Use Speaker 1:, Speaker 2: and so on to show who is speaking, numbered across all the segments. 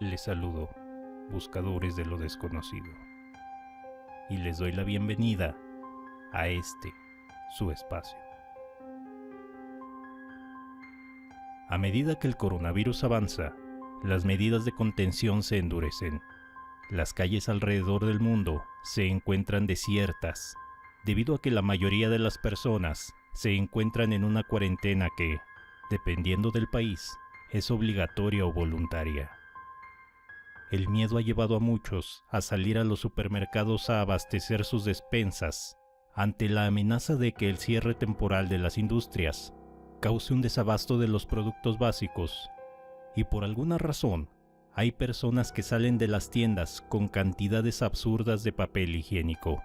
Speaker 1: Les saludo, buscadores de lo desconocido, y les doy la bienvenida a este, su espacio. A medida que el coronavirus avanza, las medidas de contención se endurecen. Las calles alrededor del mundo se encuentran desiertas, debido a que la mayoría de las personas se encuentran en una cuarentena que, dependiendo del país, es obligatoria o voluntaria. El miedo ha llevado a muchos a salir a los supermercados a abastecer sus despensas, ante la amenaza de que el cierre temporal de las industrias cause un desabasto de los productos básicos, y por alguna razón, hay personas que salen de las tiendas con cantidades absurdas de papel higiénico.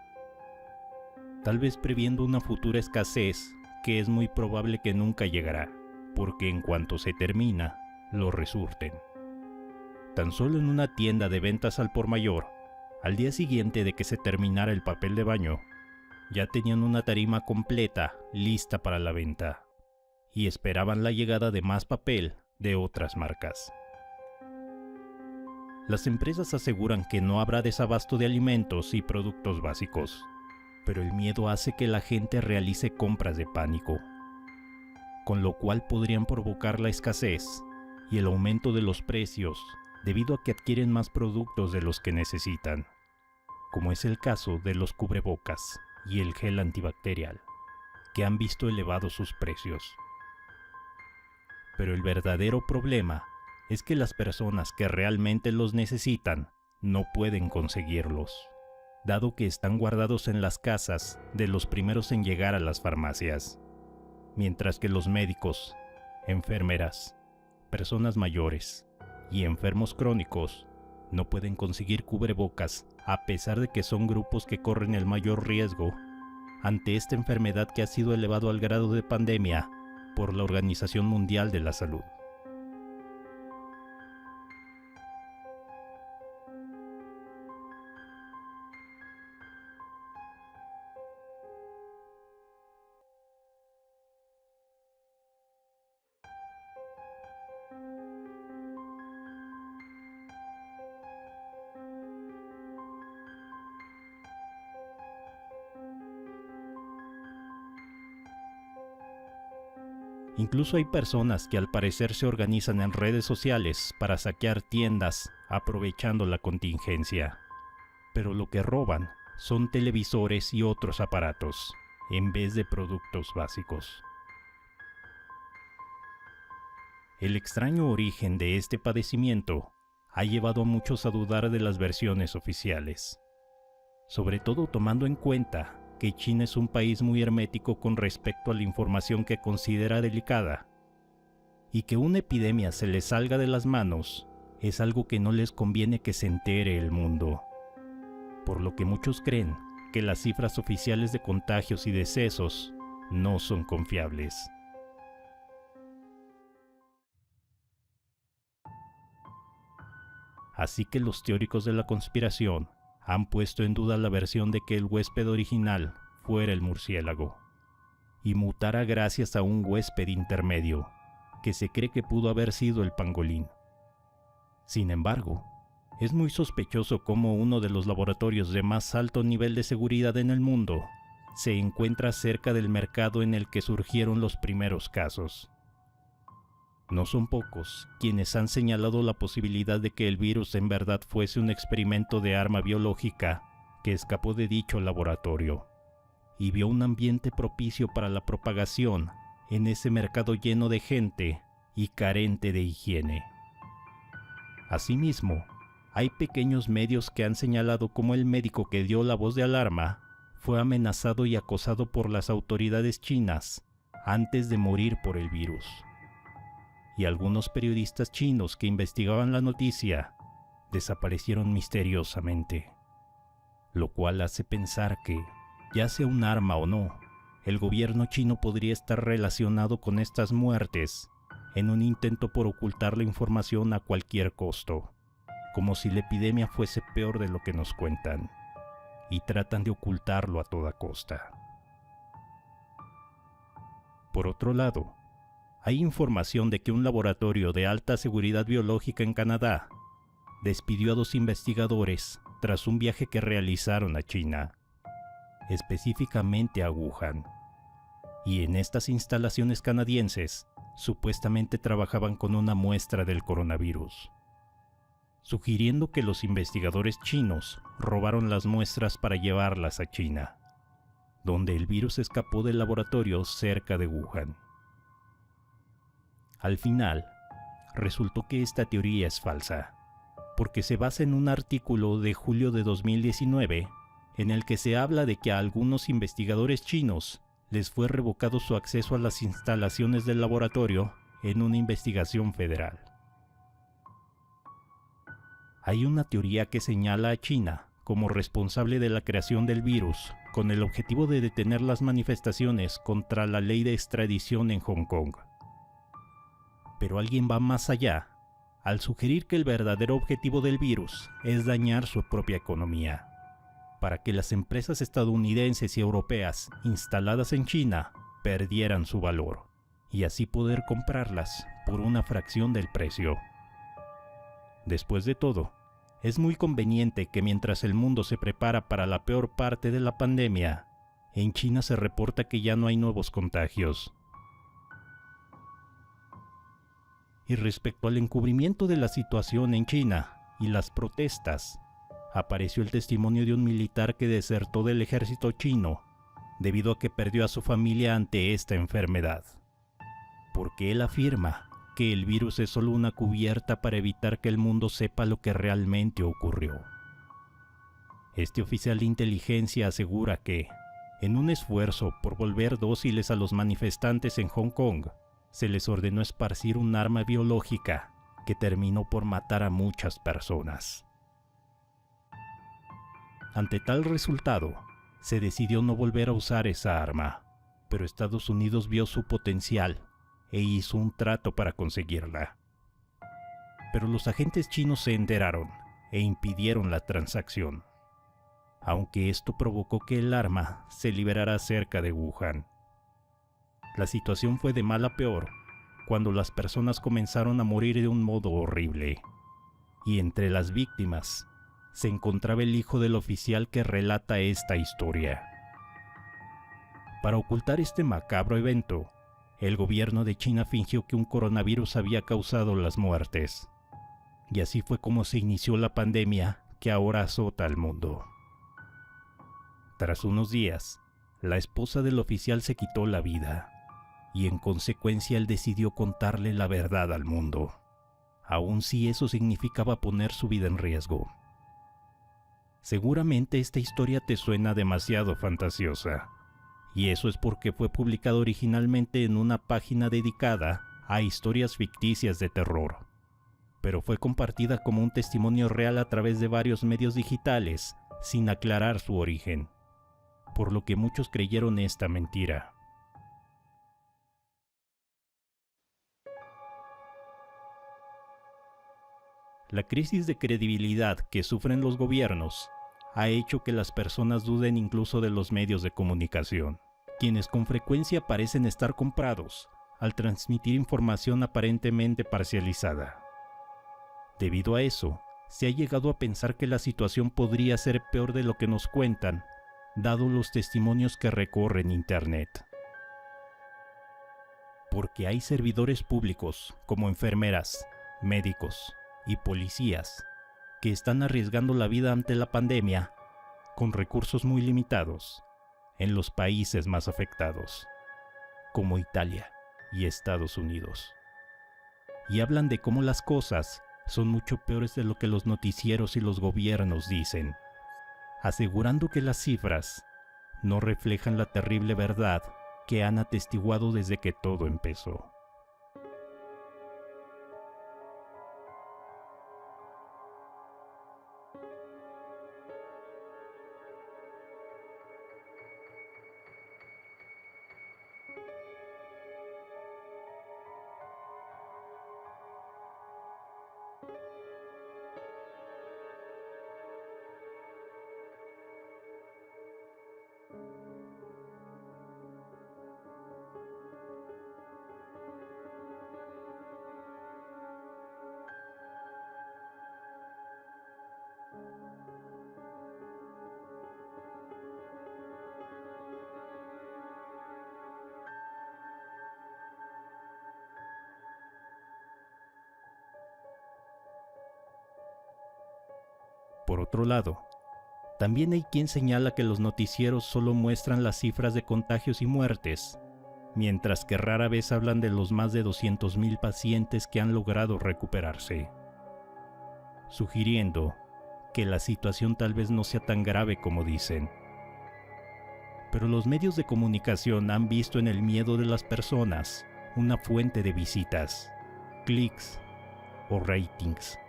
Speaker 1: Tal vez previendo una futura escasez que es muy probable que nunca llegará, porque en cuanto se termina, lo resurten. Tan solo en una tienda de ventas al por mayor, al día siguiente de que se terminara el papel de baño, ya tenían una tarima completa lista para la venta, y esperaban la llegada de más papel de otras marcas. Las empresas aseguran que no habrá desabasto de alimentos y productos básicos, pero el miedo hace que la gente realice compras de pánico, con lo cual podrían provocar la escasez y el aumento de los precios debido a que adquieren más productos de los que necesitan, como es el caso de los cubrebocas y el gel antibacterial, que han visto elevados sus precios. Pero el verdadero problema es que las personas que realmente los necesitan no pueden conseguirlos, dado que están guardados en las casas de los primeros en llegar a las farmacias, mientras que los médicos, enfermeras, personas mayores y enfermos crónicos no pueden conseguir cubrebocas a pesar de que son grupos que corren el mayor riesgo ante esta enfermedad que ha sido elevado al grado de pandemia por la Organización Mundial de la Salud. Incluso hay personas que al parecer se organizan en redes sociales para saquear tiendas aprovechando la contingencia. Pero lo que roban son televisores y otros aparatos, en vez de productos básicos. El extraño origen de este padecimiento ha llevado a muchos a dudar de las versiones oficiales, sobre todo tomando en cuenta que China es un país muy hermético con respecto a la información que considera delicada, y que una epidemia se les salga de las manos es algo que no les conviene que se entere el mundo, por lo que muchos creen que las cifras oficiales de contagios y decesos no son confiables. Así que los teóricos de la conspiración han puesto en duda la versión de que el huésped original fuera el murciélago y mutara gracias a un huésped intermedio que se cree que pudo haber sido el pangolín. Sin embargo, es muy sospechoso cómo uno de los laboratorios de más alto nivel de seguridad en el mundo se encuentra cerca del mercado en el que surgieron los primeros casos. No son pocos quienes han señalado la posibilidad de que el virus en verdad fuese un experimento de arma biológica que escapó de dicho laboratorio y vio un ambiente propicio para la propagación en ese mercado lleno de gente y carente de higiene. Asimismo, hay pequeños medios que han señalado cómo el médico que dio la voz de alarma fue amenazado y acosado por las autoridades chinas antes de morir por el virus. Y algunos periodistas chinos que investigaban la noticia desaparecieron misteriosamente, lo cual hace pensar que, ya sea un arma o no, el gobierno chino podría estar relacionado con estas muertes en un intento por ocultar la información a cualquier costo, como si la epidemia fuese peor de lo que nos cuentan, y tratan de ocultarlo a toda costa. Por otro lado, hay información de que un laboratorio de alta seguridad biológica en Canadá despidió a 2 investigadores tras un viaje que realizaron a China, específicamente a Wuhan. Y en estas instalaciones canadienses, supuestamente trabajaban con una muestra del coronavirus, sugiriendo que los investigadores chinos robaron las muestras para llevarlas a China, donde el virus escapó del laboratorio cerca de Wuhan. Al final, resultó que esta teoría es falsa, porque se basa en un artículo de julio de 2019 en el que se habla de que a algunos investigadores chinos les fue revocado su acceso a las instalaciones del laboratorio en una investigación federal. Hay una teoría que señala a China como responsable de la creación del virus, con el objetivo de detener las manifestaciones contra la ley de extradición en Hong Kong. Pero alguien va más allá, al sugerir que el verdadero objetivo del virus es dañar su propia economía, para que las empresas estadounidenses y europeas instaladas en China perdieran su valor, y así poder comprarlas por una fracción del precio. Después de todo, es muy conveniente que mientras el mundo se prepara para la peor parte de la pandemia, en China se reporta que ya no hay nuevos contagios. Y respecto al encubrimiento de la situación en China y las protestas, apareció el testimonio de un militar que desertó del ejército chino debido a que perdió a su familia ante esta enfermedad, porque él afirma que el virus es solo una cubierta para evitar que el mundo sepa lo que realmente ocurrió. Este oficial de inteligencia asegura que, en un esfuerzo por volver dóciles a los manifestantes en Hong Kong, se les ordenó esparcir un arma biológica que terminó por matar a muchas personas. Ante tal resultado, se decidió no volver a usar esa arma, pero Estados Unidos vio su potencial e hizo un trato para conseguirla. Pero los agentes chinos se enteraron e impidieron la transacción, aunque esto provocó que el arma se liberara cerca de Wuhan. La situación fue de mal a peor cuando las personas comenzaron a morir de un modo horrible, y entre las víctimas se encontraba el hijo del oficial que relata esta historia. Para ocultar este macabro evento, el gobierno de China fingió que un coronavirus había causado las muertes, y así fue como se inició la pandemia que ahora azota al mundo. Tras unos días, la esposa del oficial se quitó la vida, y en consecuencia él decidió contarle la verdad al mundo, aun si eso significaba poner su vida en riesgo. Seguramente esta historia te suena demasiado fantasiosa, y eso es porque fue publicada originalmente en una página dedicada a historias ficticias de terror, pero fue compartida como un testimonio real a través de varios medios digitales sin aclarar su origen, por lo que muchos creyeron esta mentira. La crisis de credibilidad que sufren los gobiernos ha hecho que las personas duden incluso de los medios de comunicación, quienes con frecuencia parecen estar comprados al transmitir información aparentemente parcializada. Debido a eso, se ha llegado a pensar que la situación podría ser peor de lo que nos cuentan, dado los testimonios que recorren Internet. Porque hay servidores públicos, como enfermeras, médicos y policías, que están arriesgando la vida ante la pandemia con recursos muy limitados en los países más afectados, como Italia y Estados Unidos. Y hablan de cómo las cosas son mucho peores de lo que los noticieros y los gobiernos dicen, asegurando que las cifras no reflejan la terrible verdad que han atestiguado desde que todo empezó. Por otro lado, también hay quien señala que los noticieros solo muestran las cifras de contagios y muertes, mientras que rara vez hablan de los más de 200,000 pacientes que han logrado recuperarse, sugiriendo que la situación tal vez no sea tan grave como dicen. Pero los medios de comunicación han visto en el miedo de las personas una fuente de visitas, clics o ratings,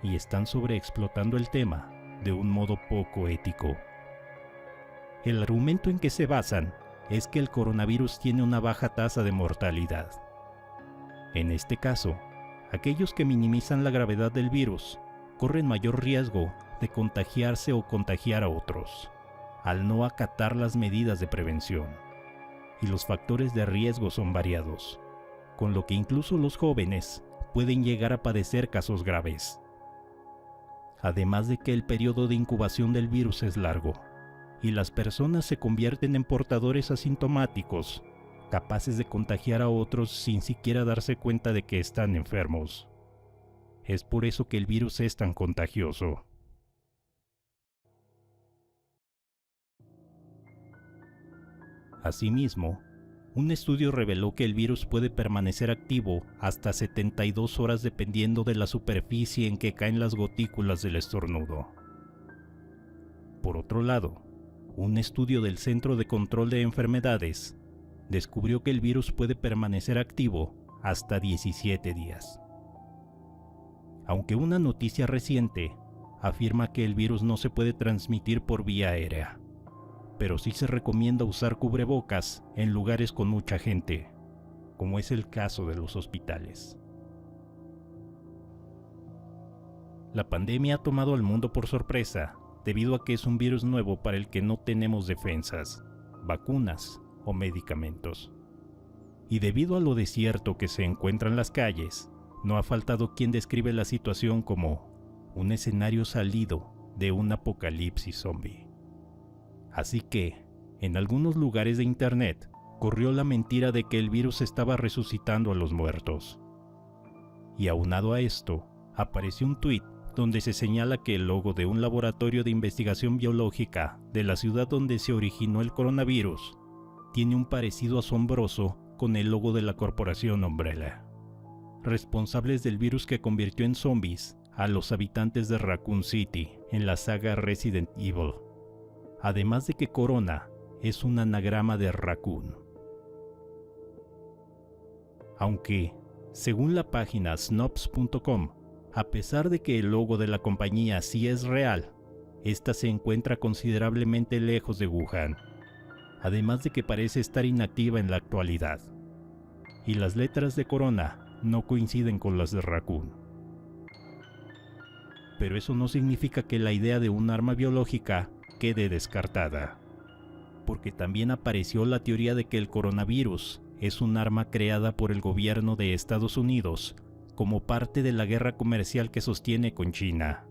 Speaker 1: y están sobreexplotando el tema de un modo poco ético. El argumento en que se basan es que el coronavirus tiene una baja tasa de mortalidad. En este caso, aquellos que minimizan la gravedad del virus corren mayor riesgo de contagiarse o contagiar a otros, al no acatar las medidas de prevención. Y los factores de riesgo son variados, con lo que incluso los jóvenes pueden llegar a padecer casos graves. Además de que el periodo de incubación del virus es largo, y las personas se convierten en portadores asintomáticos, capaces de contagiar a otros sin siquiera darse cuenta de que están enfermos. Es por eso que el virus es tan contagioso. Asimismo, un estudio reveló que el virus puede permanecer activo hasta 72 horas dependiendo de la superficie en que caen las gotículas del estornudo. Por otro lado, un estudio del Centro de Control de Enfermedades descubrió que el virus puede permanecer activo hasta 17 días. Aunque una noticia reciente afirma que el virus no se puede transmitir por vía aérea, pero sí se recomienda usar cubrebocas en lugares con mucha gente, como es el caso de los hospitales. La pandemia ha tomado al mundo por sorpresa, debido a que es un virus nuevo para el que no tenemos defensas, vacunas o medicamentos. Y debido a lo desierto que se encuentra en las calles, no ha faltado quien describe la situación como un escenario salido de un apocalipsis zombie. Así que, en algunos lugares de internet, corrió la mentira de que el virus estaba resucitando a los muertos. Y aunado a esto, apareció un tuit donde se señala que el logo de un laboratorio de investigación biológica de la ciudad donde se originó el coronavirus tiene un parecido asombroso con el logo de la corporación Umbrella, responsables del virus que convirtió en zombies a los habitantes de Raccoon City en la saga Resident Evil. Además de que Corona es un anagrama de Raccoon. Aunque, según la página Snopes.com, a pesar de que el logo de la compañía sí es real, esta se encuentra considerablemente lejos de Wuhan, además de que parece estar inactiva en la actualidad. Y las letras de Corona no coinciden con las de Raccoon. Pero eso no significa que la idea de un arma biológica quede descartada, porque también apareció la teoría de que el coronavirus es un arma creada por el gobierno de Estados Unidos como parte de la guerra comercial que sostiene con China.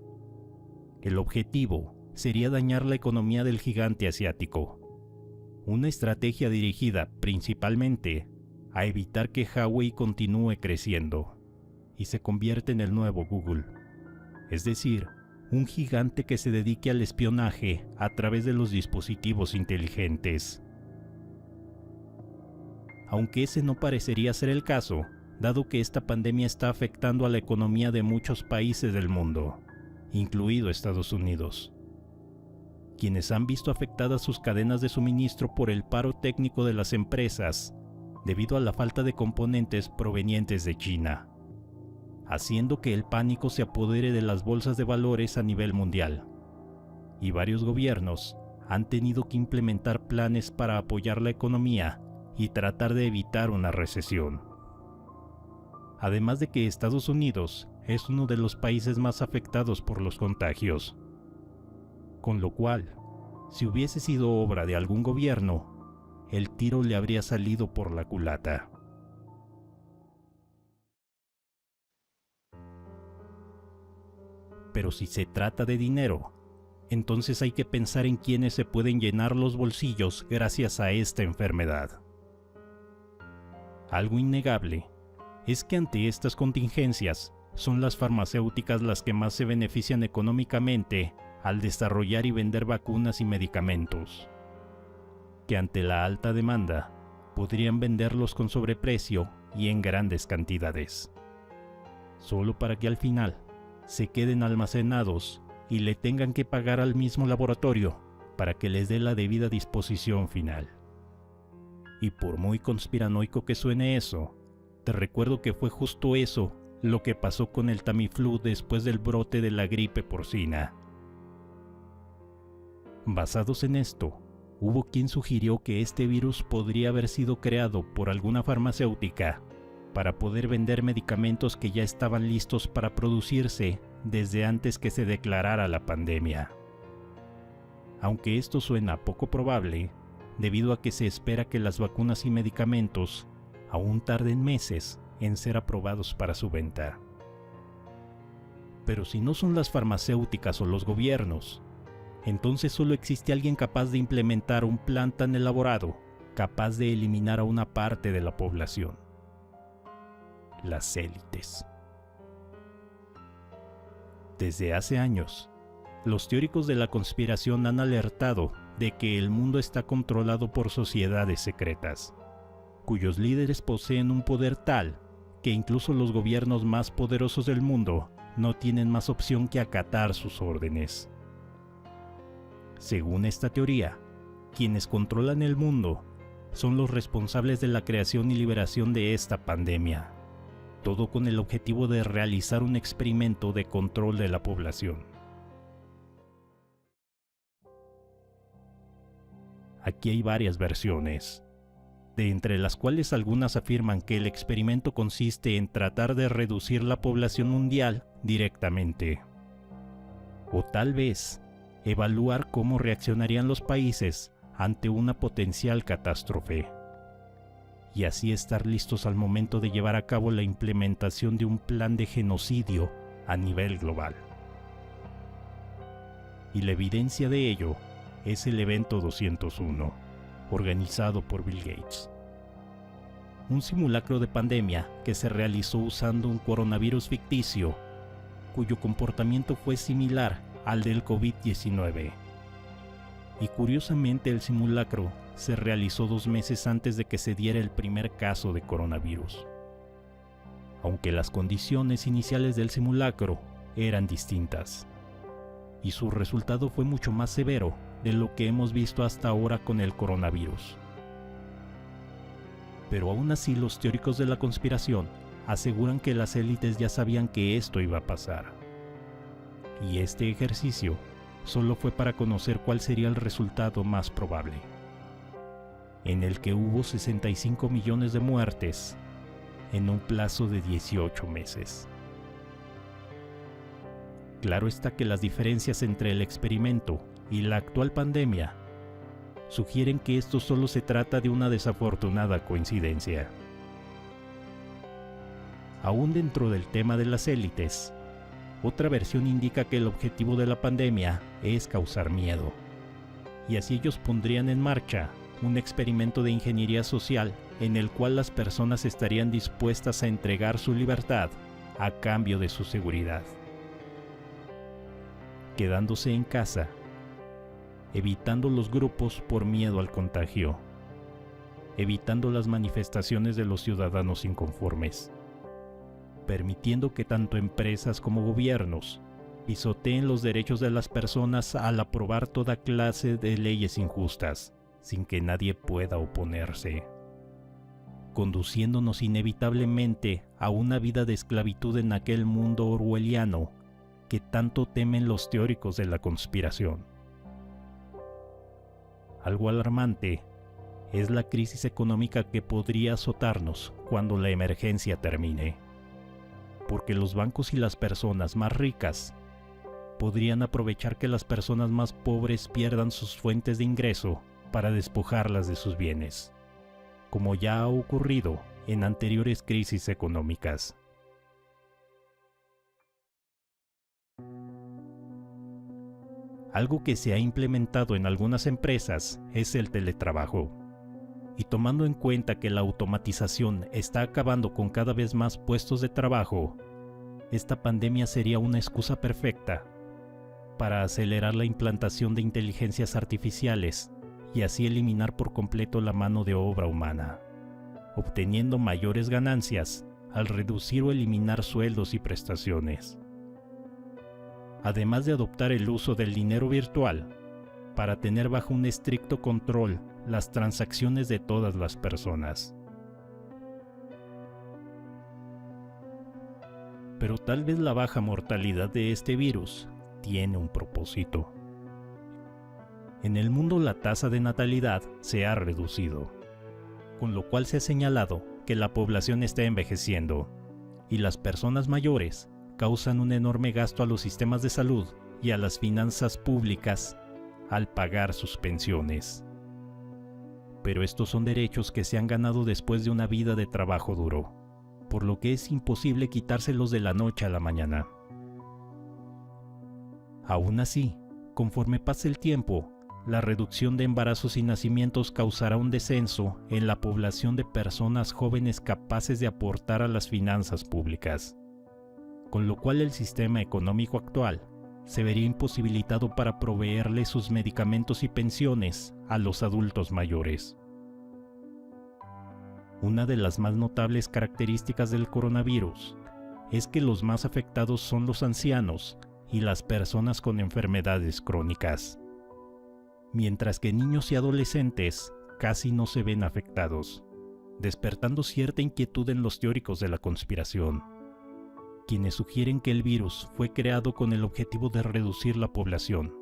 Speaker 1: El objetivo sería dañar la economía del gigante asiático, una estrategia dirigida principalmente a evitar que Huawei continúe creciendo y se convierta en el nuevo Google, es decir, un gigante que se dedique al espionaje a través de los dispositivos inteligentes. Aunque ese no parecería ser el caso, dado que esta pandemia está afectando a la economía de muchos países del mundo, incluido Estados Unidos, quienes han visto afectadas sus cadenas de suministro por el paro técnico de las empresas debido a la falta de componentes provenientes de China, haciendo que el pánico se apodere de las bolsas de valores a nivel mundial. Y varios gobiernos han tenido que implementar planes para apoyar la economía y tratar de evitar una recesión. Además de que Estados Unidos es uno de los países más afectados por los contagios. Con lo cual, si hubiese sido obra de algún gobierno, el tiro le habría salido por la culata. Pero si se trata de dinero, entonces hay que pensar en quiénes se pueden llenar los bolsillos gracias a esta enfermedad. Algo innegable es que ante estas contingencias son las farmacéuticas las que más se benefician económicamente al desarrollar y vender vacunas y medicamentos, que ante la alta demanda podrían venderlos con sobreprecio y en grandes cantidades, solo para que al final se queden almacenados y le tengan que pagar al mismo laboratorio para que les dé la debida disposición final. Y por muy conspiranoico que suene eso, te recuerdo que fue justo eso lo que pasó con el Tamiflu después del brote de la gripe porcina. Basados en esto, hubo quien sugirió que este virus podría haber sido creado por alguna farmacéutica para poder vender medicamentos que ya estaban listos para producirse desde antes que se declarara la pandemia. Aunque esto suena poco probable, debido a que se espera que las vacunas y medicamentos aún tarden meses en ser aprobados para su venta. Pero si no son las farmacéuticas o los gobiernos, entonces solo existe alguien capaz de implementar un plan tan elaborado, capaz de eliminar a una parte de la población: las élites. Desde hace años, los teóricos de la conspiración han alertado de que el mundo está controlado por sociedades secretas, cuyos líderes poseen un poder tal que incluso los gobiernos más poderosos del mundo no tienen más opción que acatar sus órdenes. Según esta teoría, quienes controlan el mundo son los responsables de la creación y liberación de esta pandemia, todo con el objetivo de realizar un experimento de control de la población. Aquí hay varias versiones, de entre las cuales algunas afirman que el experimento consiste en tratar de reducir la población mundial directamente, o tal vez evaluar cómo reaccionarían los países ante una potencial catástrofe, y así estar listos al momento de llevar a cabo la implementación de un plan de genocidio a nivel global. Y la evidencia de ello es el evento 201, organizado por Bill Gates. Un simulacro de pandemia que se realizó usando un coronavirus ficticio, cuyo comportamiento fue similar al del COVID-19. Y curiosamente el simulacro se realizó 2 meses antes de que se diera el primer caso de coronavirus. Aunque las condiciones iniciales del simulacro eran distintas, y su resultado fue mucho más severo de lo que hemos visto hasta ahora con el coronavirus. Pero aún así los teóricos de la conspiración aseguran que las élites ya sabían que esto iba a pasar. Y este ejercicio solo fue para conocer cuál sería el resultado más probable, en el que hubo 65 millones de muertes en un plazo de 18 meses. Claro está que las diferencias entre el experimento y la actual pandemia sugieren que esto solo se trata de una desafortunada coincidencia. Aún dentro del tema de las élites, otra versión indica que el objetivo de la pandemia es causar miedo, y así ellos pondrían en marcha un experimento de ingeniería social en el cual las personas estarían dispuestas a entregar su libertad a cambio de su seguridad, quedándose en casa, evitando los grupos por miedo al contagio, evitando las manifestaciones de los ciudadanos inconformes, permitiendo que tanto empresas como gobiernos pisoteen los derechos de las personas al aprobar toda clase de leyes injustas, sin que nadie pueda oponerse, conduciéndonos inevitablemente a una vida de esclavitud en aquel mundo orwelliano que tanto temen los teóricos de la conspiración. Algo alarmante es la crisis económica que podría azotarnos cuando la emergencia termine, porque los bancos y las personas más ricas podrían aprovechar que las personas más pobres pierdan sus fuentes de ingreso para despojarlas de sus bienes, como ya ha ocurrido en anteriores crisis económicas. Algo que se ha implementado en algunas empresas es el teletrabajo. Y tomando en cuenta que la automatización está acabando con cada vez más puestos de trabajo, esta pandemia sería una excusa perfecta para acelerar la implantación de inteligencias artificiales y así eliminar por completo la mano de obra humana, obteniendo mayores ganancias al reducir o eliminar sueldos y prestaciones. Además de adoptar el uso del dinero virtual para tener bajo un estricto control las transacciones de todas las personas. Pero tal vez la baja mortalidad de este virus tiene un propósito. En el mundo la tasa de natalidad se ha reducido, con lo cual se ha señalado que la población está envejeciendo y las personas mayores causan un enorme gasto a los sistemas de salud y a las finanzas públicas al pagar sus pensiones. Pero estos son derechos que se han ganado después de una vida de trabajo duro, por lo que es imposible quitárselos de la noche a la mañana. Aún así, conforme pase el tiempo, la reducción de embarazos y nacimientos causará un descenso en la población de personas jóvenes capaces de aportar a las finanzas públicas, con lo cual el sistema económico actual se vería imposibilitado para proveerle sus medicamentos y pensiones a los adultos mayores. Una de las más notables características del coronavirus es que los más afectados son los ancianos y las personas con enfermedades crónicas, mientras que niños y adolescentes casi no se ven afectados, despertando cierta inquietud en los teóricos de la conspiración, quienes sugieren que el virus fue creado con el objetivo de reducir la población,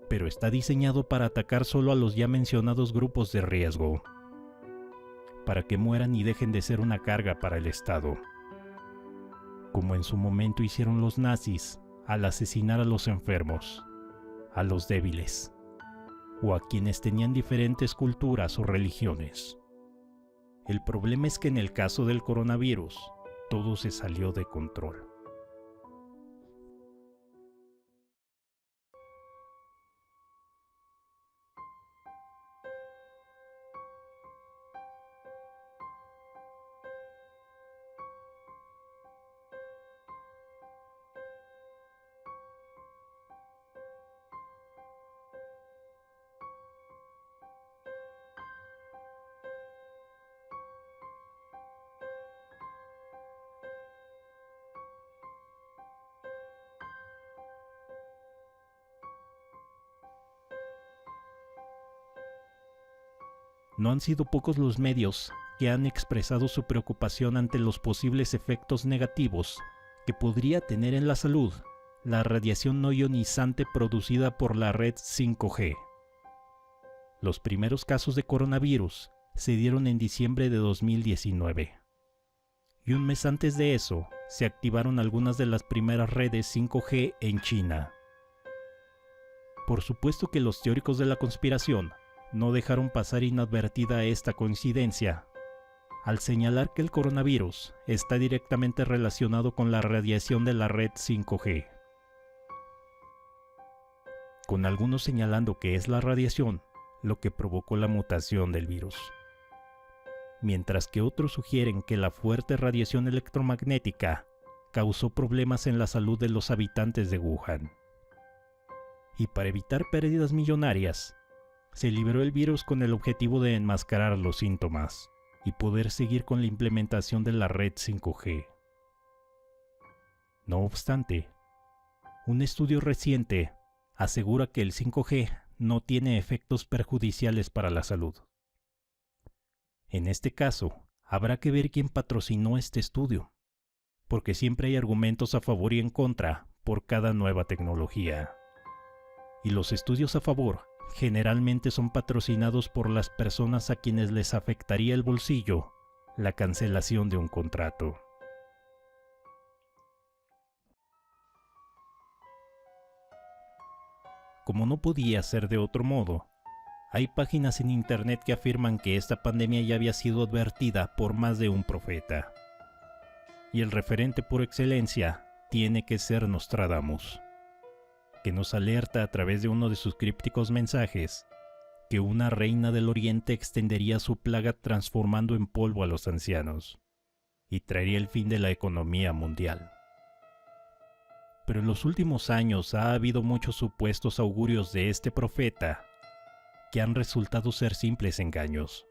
Speaker 1: pero está diseñado para atacar solo a los ya mencionados grupos de riesgo, para que mueran y dejen de ser una carga para el Estado, como en su momento hicieron los nazis al asesinar a los enfermos, a los débiles, o a quienes tenían diferentes culturas o religiones. El problema es que en el caso del coronavirus, todo se salió de control. No han sido pocos los medios que han expresado su preocupación ante los posibles efectos negativos que podría tener en la salud la radiación no ionizante producida por la red 5G. Los primeros casos de coronavirus se dieron en diciembre de 2019. Y un mes antes de eso, se activaron algunas de las primeras redes 5G en China. Por supuesto que los teóricos de la conspiración no dejaron pasar inadvertida esta coincidencia, al señalar que el coronavirus está directamente relacionado con la radiación de la red 5G, con algunos señalando que es la radiación lo que provocó la mutación del virus, mientras que otros sugieren que la fuerte radiación electromagnética causó problemas en la salud de los habitantes de Wuhan. Y para evitar pérdidas millonarias, se liberó el virus con el objetivo de enmascarar los síntomas y poder seguir con la implementación de la red 5G. No obstante, un estudio reciente asegura que el 5G no tiene efectos perjudiciales para la salud. En este caso, habrá que ver quién patrocinó este estudio, porque siempre hay argumentos a favor y en contra por cada nueva tecnología. Y los estudios a favor generalmente son patrocinados por las personas a quienes les afectaría el bolsillo la cancelación de un contrato. Como no podía ser de otro modo, hay páginas en internet que afirman que esta pandemia ya había sido advertida por más de un profeta. Y el referente por excelencia tiene que ser Nostradamus, que nos alerta a través de uno de sus crípticos mensajes que una reina del oriente extendería su plaga transformando en polvo a los ancianos y traería el fin de la economía mundial. Pero en los últimos años ha habido muchos supuestos augurios de este profeta que han resultado ser simples engaños.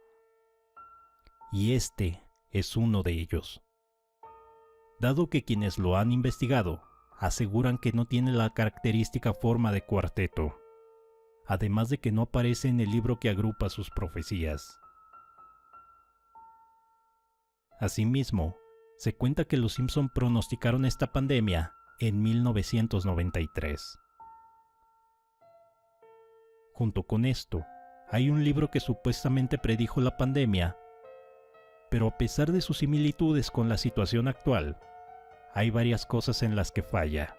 Speaker 1: Y este es uno de ellos. Dado que quienes lo han investigado aseguran que no tiene la característica forma de cuarteto, además de que no aparece en el libro que agrupa sus profecías. Asimismo, se cuenta que los Simpson pronosticaron esta pandemia en 1993. Junto con esto, hay un libro que supuestamente predijo la pandemia, pero a pesar de sus similitudes con la situación actual, hay varias cosas en las que falla,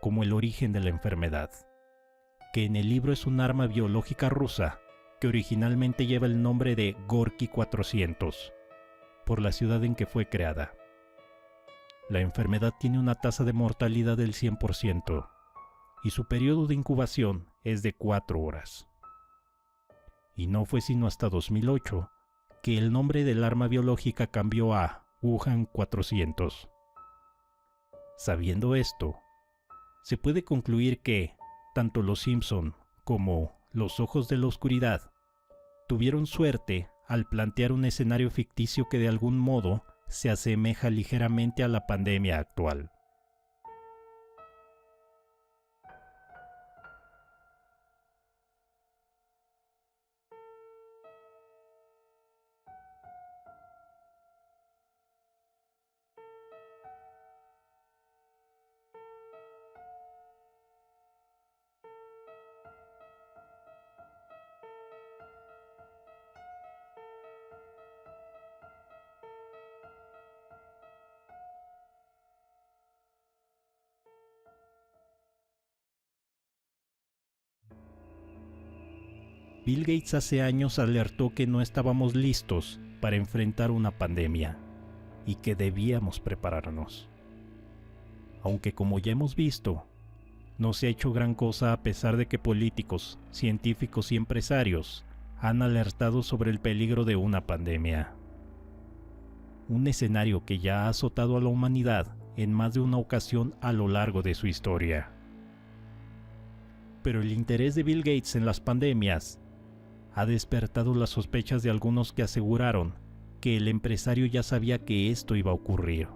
Speaker 1: como el origen de la enfermedad, que en el libro es un arma biológica rusa que originalmente lleva el nombre de Gorky 400, por la ciudad en que fue creada. La enfermedad tiene una tasa de mortalidad del 100% y su periodo de incubación es de 4 horas. Y no fue sino hasta 2008 que el nombre del arma biológica cambió a Wuhan 400. Sabiendo esto, se puede concluir que tanto los Simpson como los Ojos de la Oscuridad tuvieron suerte al plantear un escenario ficticio que de algún modo se asemeja ligeramente a la pandemia actual. Bill Gates hace años alertó que no estábamos listos para enfrentar una pandemia y que debíamos prepararnos. Aunque como ya hemos visto, no se ha hecho gran cosa a pesar de que políticos, científicos y empresarios han alertado sobre el peligro de una pandemia. Un escenario que ya ha azotado a la humanidad en más de una ocasión a lo largo de su historia. Pero el interés de Bill Gates en las pandemias ha despertado las sospechas de algunos que aseguraron que el empresario ya sabía que esto iba a ocurrir.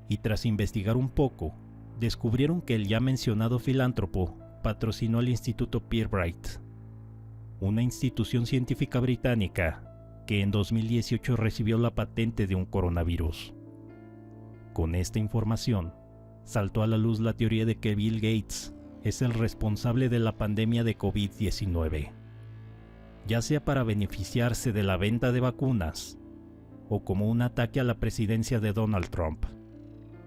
Speaker 1: Y tras investigar un poco, descubrieron que el ya mencionado filántropo patrocinó al Instituto Pirbright, una institución científica británica que en 2018 recibió la patente de un coronavirus. Con esta información, saltó a la luz la teoría de que Bill Gates es el responsable de la pandemia de COVID-19. Ya sea para beneficiarse de la venta de vacunas o como un ataque a la presidencia de Donald Trump.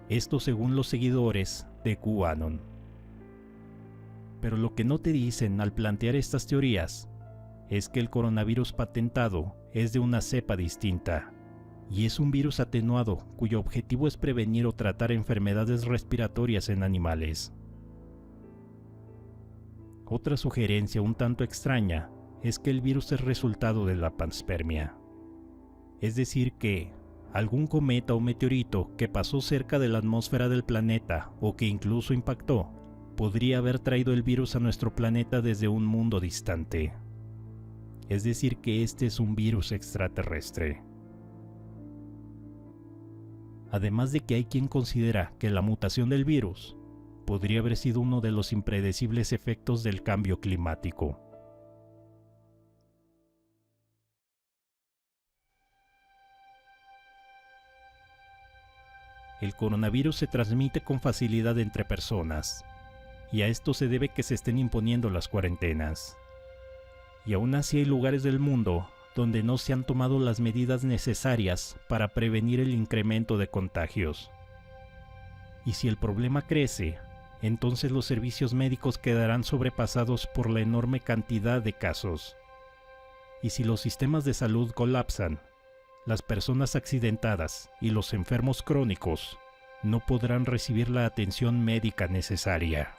Speaker 1: Esto según los seguidores de QAnon. Pero lo que no te dicen al plantear estas teorías es que el coronavirus patentado es de una cepa distinta y es un virus atenuado cuyo objetivo es prevenir o tratar enfermedades respiratorias en animales. Otra sugerencia un tanto extraña es que el virus es resultado de la panspermia. Es decir que algún cometa o meteorito que pasó cerca de la atmósfera del planeta o que incluso impactó, podría haber traído el virus a nuestro planeta desde un mundo distante. Es decir que este es un virus extraterrestre. Además de que hay quien considera que la mutación del virus podría haber sido uno de los impredecibles efectos del cambio climático. El coronavirus se transmite con facilidad entre personas, y a esto se debe que se estén imponiendo las cuarentenas. Y aún así hay lugares del mundo donde no se han tomado las medidas necesarias para prevenir el incremento de contagios. Y si el problema crece, entonces los servicios médicos quedarán sobrepasados por la enorme cantidad de casos. Y si los sistemas de salud colapsan, las personas accidentadas y los enfermos crónicos no podrán recibir la atención médica necesaria,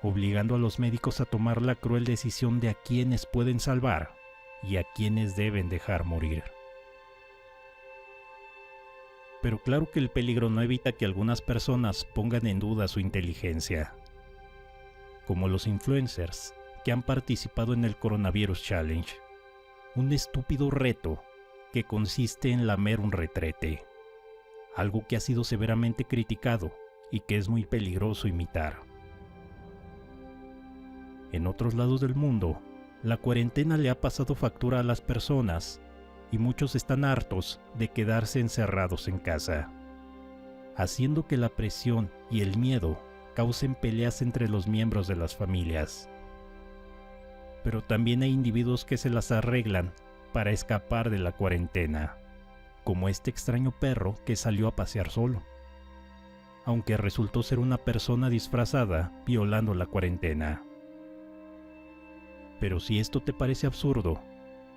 Speaker 1: obligando a los médicos a tomar la cruel decisión de a quienes pueden salvar y a quienes deben dejar morir. Pero claro que el peligro no evita que algunas personas pongan en duda su inteligencia, como los influencers que han participado en el Coronavirus Challenge, un estúpido reto que consiste en lamer un retrete, algo que ha sido severamente criticado y que es muy peligroso imitar. En otros lados del mundo, la cuarentena le ha pasado factura a las personas y muchos están hartos de quedarse encerrados en casa, haciendo que la presión y el miedo causen peleas entre los miembros de las familias. Pero también hay individuos que se las arreglan para escapar de la cuarentena, como este extraño perro que salió a pasear solo, aunque resultó ser una persona disfrazada violando la cuarentena. Pero si esto te parece absurdo,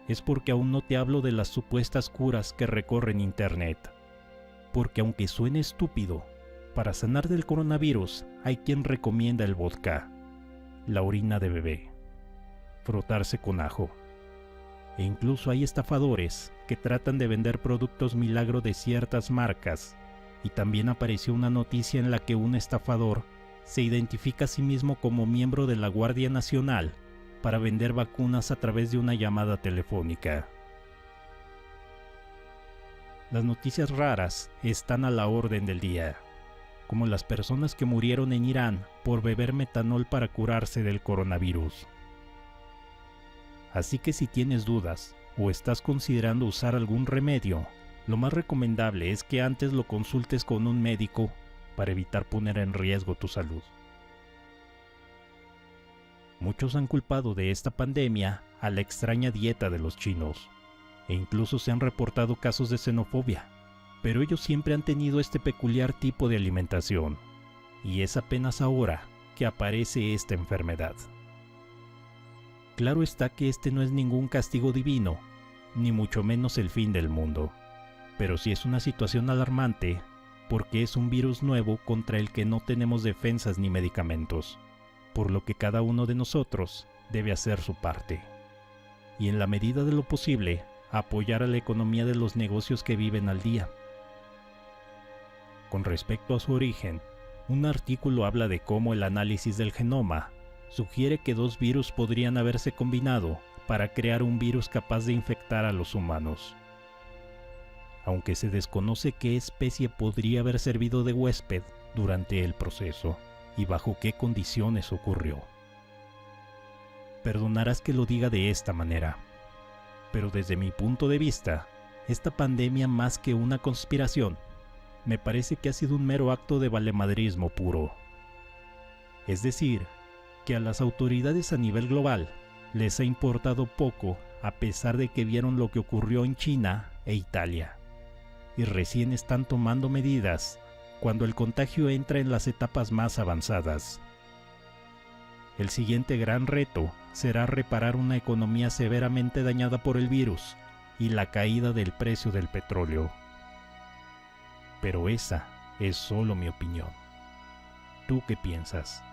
Speaker 1: es porque aún no te hablo de las supuestas curas que recorren internet. Porque aunque suene estúpido, para sanar del coronavirus hay quien recomienda el vodka, la orina de bebé, frotarse con ajo. E incluso hay estafadores que tratan de vender productos milagro de ciertas marcas. Y también apareció una noticia en la que un estafador se identifica a sí mismo como miembro de la Guardia Nacional para vender vacunas a través de una llamada telefónica. Las noticias raras están a la orden del día, como las personas que murieron en Irán por beber metanol para curarse del coronavirus. Así que si tienes dudas o estás considerando usar algún remedio, lo más recomendable es que antes lo consultes con un médico para evitar poner en riesgo tu salud. Muchos han culpado de esta pandemia a la extraña dieta de los chinos, e incluso se han reportado casos de xenofobia, pero ellos siempre han tenido este peculiar tipo de alimentación, y es apenas ahora que aparece esta enfermedad. Claro está que este no es ningún castigo divino, ni mucho menos el fin del mundo, pero sí es una situación alarmante porque es un virus nuevo contra el que no tenemos defensas ni medicamentos, por lo que cada uno de nosotros debe hacer su parte, y en la medida de lo posible, apoyar a la economía de los negocios que viven al día. Con respecto a su origen, un artículo habla de cómo el análisis del genoma sugiere que dos virus podrían haberse combinado para crear un virus capaz de infectar a los humanos. Aunque se desconoce qué especie podría haber servido de huésped durante el proceso y bajo qué condiciones ocurrió. Perdonarás que lo diga de esta manera, pero desde mi punto de vista, esta pandemia más que una conspiración, me parece que ha sido un mero acto de valemadrismo puro. Es decir, que a las autoridades a nivel global les ha importado poco a pesar de que vieron lo que ocurrió en China e Italia, y recién están tomando medidas cuando el contagio entra en las etapas más avanzadas. El siguiente gran reto será reparar una economía severamente dañada por el virus y la caída del precio del petróleo. Pero esa es solo mi opinión. ¿Tú qué piensas?